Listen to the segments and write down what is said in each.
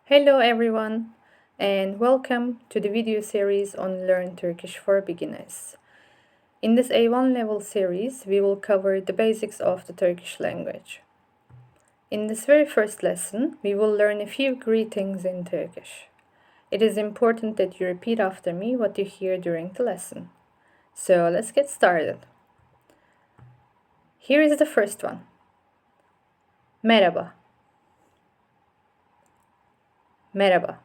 Hello everyone, and welcome to the video series on Learn Turkish for Beginners. In this A1 level series, we will cover the basics of the Turkish language. In this very first lesson, we will learn a few greetings in Turkish. It is important that you repeat after me what you hear during the lesson. So let's get started. Here is the first one. Merhaba. Merhaba.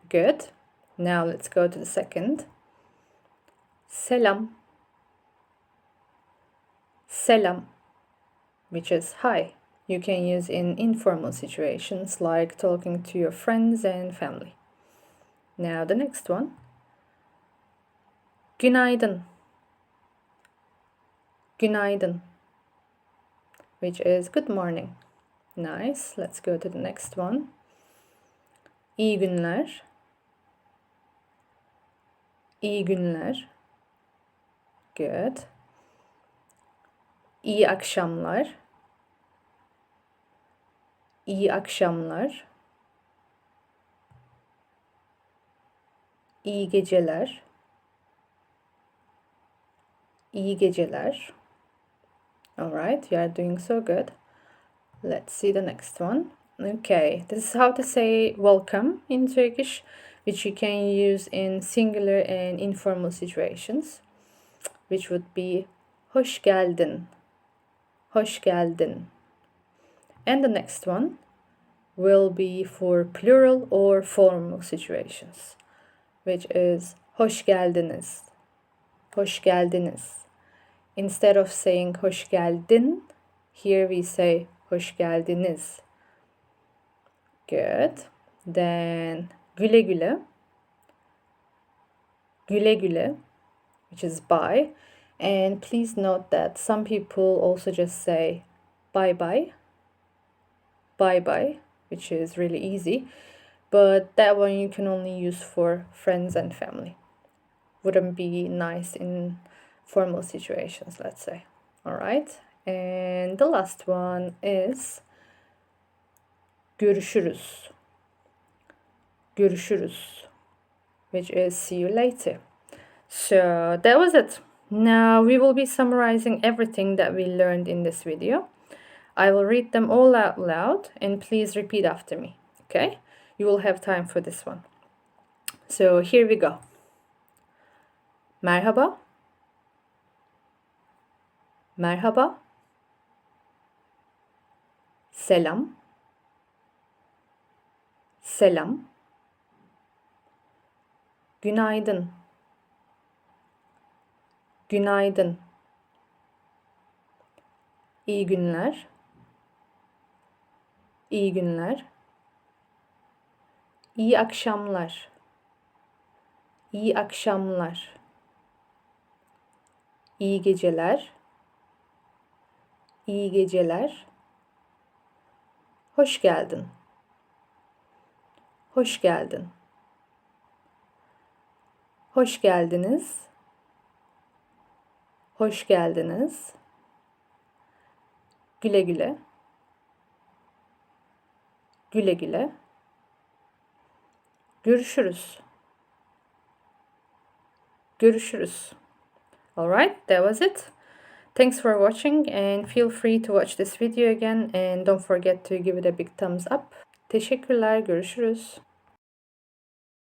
Good. Now let's go to the second. Selam. Selam, which is hi. You can use in informal situations like talking to your friends and family. Now the next one. Günaydın. Günaydın, which is good morning. Nice. Let's go to the next one. İyi günler. İyi günler. Good. İyi akşamlar. İyi akşamlar. İyi geceler. İyi geceler. Alright, you are doing so good. Let's see the next one. Okay, this is how to say welcome in Turkish, which you can use in singular and informal situations, which would be hoş geldin. Hoş geldin. And the next one will be for plural or formal situations, which is hoş geldiniz. Hoş geldiniz. Instead of saying hoş geldin, here we say hoş geldiniz. Good. Then güle güle. Güle güle, which is bye. And please note that some people also just say bye bye. Bye bye, which is really easy. But that one you can only use for friends and family. Wouldn't be nice in formal situations, let's say. All right. And the last one is görüşürüz. Görüşürüz, which is see you later. So that was it. Now we will be summarizing everything that we learned in this video. I will read them all out loud and please repeat after me, okay? You will have time for this one. So here we go. Merhaba. Merhaba. Selam. Selam. Günaydın. Günaydın. İyi günler. İyi günler. İyi akşamlar. İyi akşamlar. İyi geceler. İyi geceler. Hoş geldin. Hoş geldin. Hoş geldiniz. Hoş geldiniz. Güle güle. Güle güle. Görüşürüz. Görüşürüz. Alright, that was it. Thanks for watching and feel free to watch this video again and don't forget to give it a big thumbs up. Teşekkürler, görüşürüz.